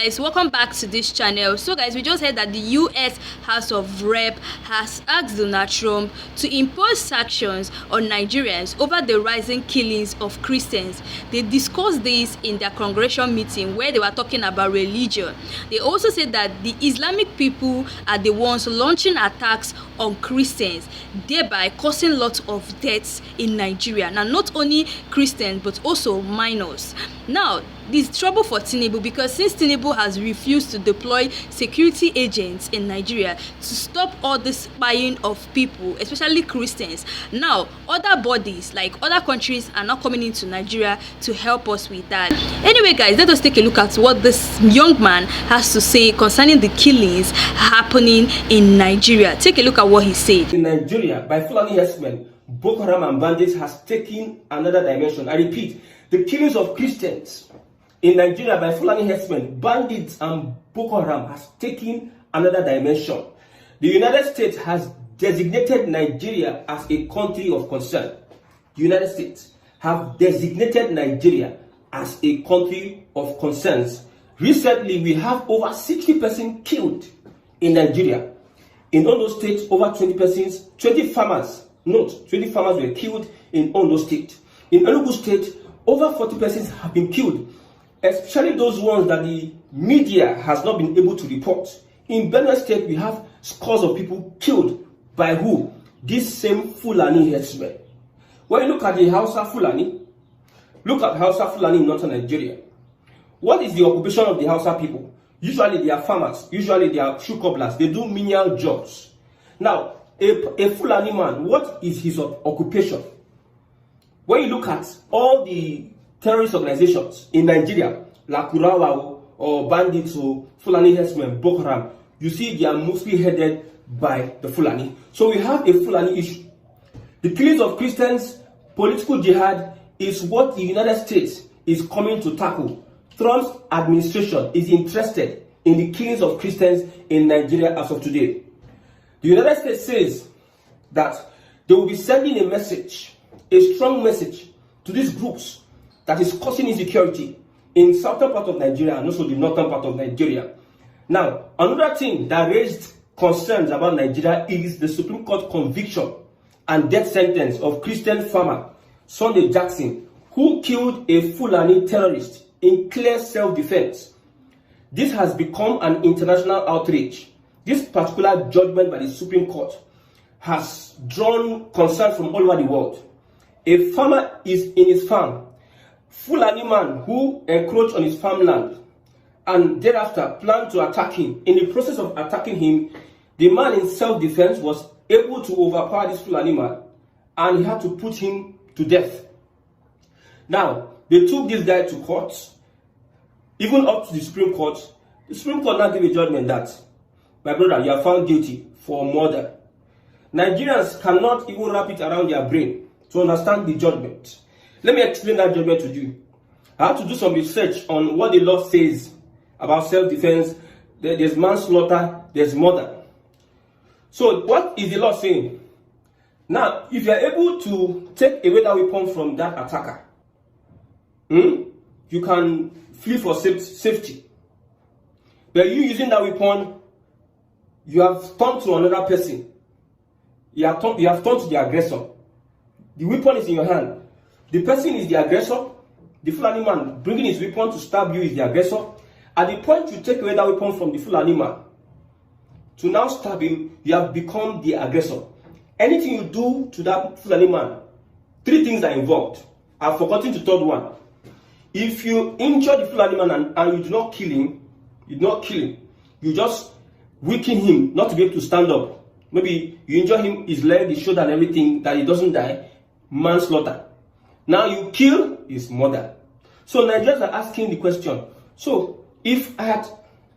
Guys, welcome back to this channel. So guys, we just heard that the US House of Rep has asked Donald Trump to impose sanctions on Nigerians over the rising killings of Christians. They discussed this in their congressional meeting where they were talking about religion. They also said that the Islamic people are the ones launching attacks on Christians, thereby causing lots of deaths in Nigeria. Now, not only Christians but also minors. Now, this trouble for Tinubu, because since Tinubu has refused to deploy security agents in Nigeria to stop all this spying of people, especially Christians, now other bodies like other countries are not coming into Nigeria to help us with that. Anyway guys, let us take a look at what this young man has to say concerning the killings happening in Nigeria. Take a look at what he said. In Nigeria, by Fulani herdsmen, Boko Haram and bandits has taken another dimension. I repeat, the killings of Christians in Nigeria by Fulani herdsmen, bandits and Boko Haram has taken another dimension. The United States has designated Nigeria as a country of concern. The United States have designated Nigeria as a country of concerns. Recently, we have over 60 persons killed in Nigeria. In Ondo State, over 20 farmers were killed in Ondo State. In Enugu State, over 40 persons have been killed, especially those ones that the media has not been able to report. In Benue State, we have scores of people killed by who? This same Fulani herdsmen. When you look at the Hausa Fulani, look at Hausa Fulani in northern Nigeria. What is the occupation of the Hausa people? Usually they are farmers, usually they are shoe cobblers, they do menial jobs. Now, a Fulani man, what is his occupation? When you look at all the terrorist organizations in Nigeria, like Kurawa or bandits or Fulani herdsmen, Boko Haram, you see they are mostly headed by the Fulani. So we have a Fulani issue. The killings of Christians, political jihad is what the United States is coming to tackle. Trump's administration is interested in the killings of Christians in Nigeria as of today. The United States says that they will be sending a message, a strong message to these groups that is causing insecurity in southern part of Nigeria and also the northern part of Nigeria. Now, another thing that raised concerns about Nigeria is the Supreme Court conviction and death sentence of Christian farmer Sunday Jackson, who killed a Fulani terrorist in clear self-defense. This has become an international outrage. This particular judgment by the Supreme Court has drawn concern from all over the world. A farmer is in his farm. Fulani man who encroached on his farmland and thereafter planned to attack him. In the process of attacking him, the man in self-defense was able to overpower this Fulani man and he had to put him to death. Now, they took this guy to court, even up to the Supreme Court. The Supreme Court now gave a judgment that, my brother, you are found guilty for murder. Nigerians cannot even wrap it around their brain to understand the judgment. Let me explain that judgment to you. I had to do some research on what the law says about self-defense. There's manslaughter, there's murder. So what is the law saying? Now, if you are able to take away that weapon from that attacker, you can flee for safety. But you using that weapon, you have turned to another person. You have turned to the aggressor. The weapon is in your hand. The person is the aggressor. The Fulani man bringing his weapon to stab you is the aggressor. At the point you take away that weapon from the Fulani man to now stab him, you have become the aggressor. Anything you do to that Fulani man, 3 things are involved. I've forgotten the third one. If you injure the Fulani man and you do not kill him, you just weaken him not to be able to stand up. Maybe you injure him, his leg, his shoulder and everything, that he doesn't die, manslaughter. Now you kill is murder. So Nigerians are asking the question, so if I had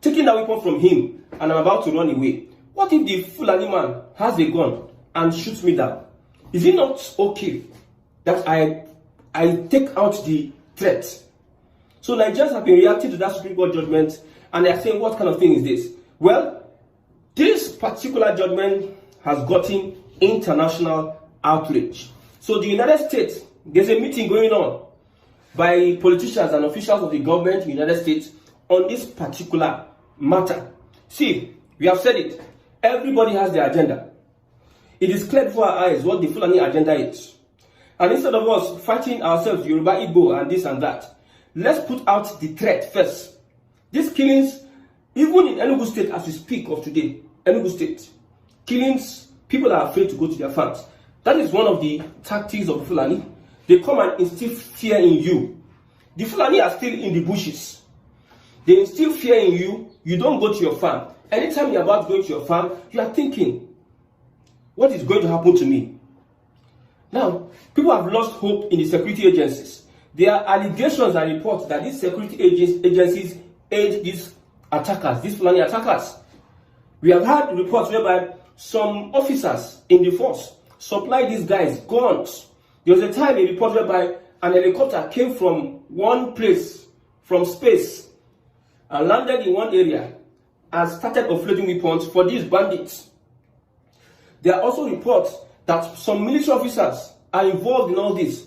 taken that weapon from him and I'm about to run away, what if the Fulani man has a gun and shoots me down? Is it not okay that I take out the threat? So Nigerians have been reacting to that Supreme Court judgment and they are saying, what kind of thing is this? Well, this particular judgment has gotten international outrage. So the United States, there's a meeting going on by politicians and officials of the government in the United States on this particular matter. See, we have said it. Everybody has their agenda. It is clear before our eyes what the Fulani agenda is. And instead of us fighting ourselves, Yoruba, Igbo, and this and that, let's put out the threat first. These killings, even in Enugu State as we speak of today, Enugu State, killings, people are afraid to go to their farms. That is one of the tactics of the Fulani. They come and instill fear in you. The Fulani are still in the bushes. They instill fear in you. You don't go to your farm. Anytime you're about to go to your farm, you are thinking, what is going to happen to me? Now, people have lost hope in the security agencies. There are allegations and reports that these security agencies aid these attackers, these Fulani attackers. We have had reports whereby some officers in the force supply these guys guns. There was a time, a report whereby an helicopter came from one place, from space, and landed in one area and started offloading weapons for these bandits. There are also reports that some military officers are involved in all this.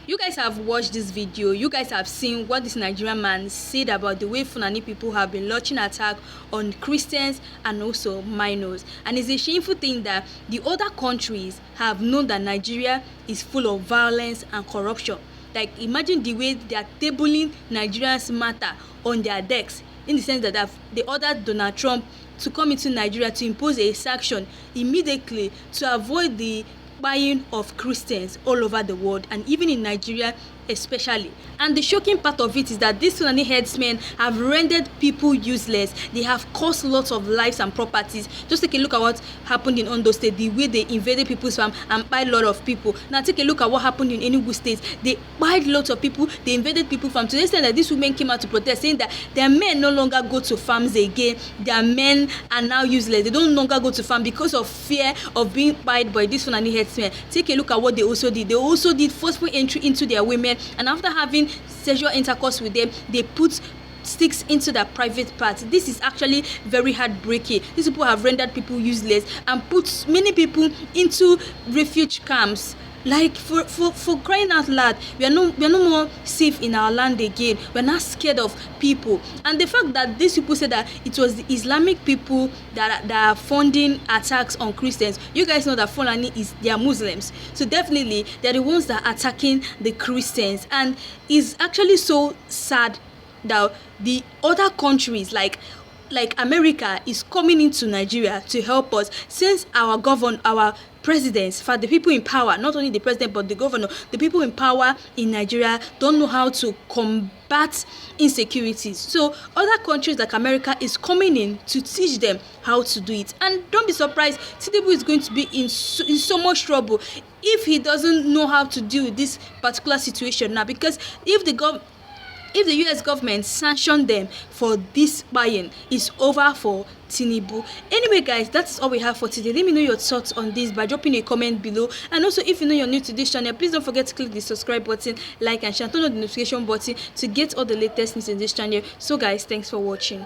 You guys have watched this video. You guys have seen what this Nigerian man said about the way Fulani people have been launching attack on Christians and also minors. And it's a shameful thing that the other countries have known that Nigeria is full of violence and corruption. Like, imagine the way they are tabling Nigerians matter on their decks, in the sense that they ordered Donald Trump to come into Nigeria to impose a sanction immediately to avoid the buying of Christians all over the world, and even in Nigeria especially. And the shocking part of it is that these Fulani headsmen have rendered people useless. They have caused lots of lives and properties. Just take a look at what happened in Ondo State, the way they invaded people's farm and buyed a lot of people. Now take a look at what happened in Enugu State. They buyed lots of people, they invaded people's farm, to the extent that these women came out to protest, saying that their men no longer go to farms again. Their men are now useless. They don't longer go to farm because of fear of being buyed by these Fulani headsmen. Take a look at what they also did. They also did forceful entry into their women, and after having sexual intercourse with them, they put sticks into their private parts. This is actually very heartbreaking. These people have rendered people useless and put many people into refuge camps. Like, for crying out loud, we are no more safe in our land again. We're not scared of people. And the fact that these people said that it was the Islamic people that are funding attacks on Christians, you guys know that Fulani they are Muslims, so definitely they're the ones that are attacking the Christians. And it's actually so sad that the other countries like America is coming into Nigeria to help us, since our presidents, for the people in power, not only the president but the governor, the people in power in Nigeria don't know how to combat insecurities. So other countries like America is coming in to teach them how to do it. And don't be surprised, Tinubu is going to be in so much trouble if he doesn't know how to deal with this particular situation now, because if the US government sanctioned them for this buying, it's over for Tinubu. Anyway guys, that's all we have for today. Let me know your thoughts on this by dropping a comment below. And also, if you know you're new to this channel, please don't forget to click the subscribe button, like and share, turn on the notification button to get all the latest news in this channel. So guys, thanks for watching.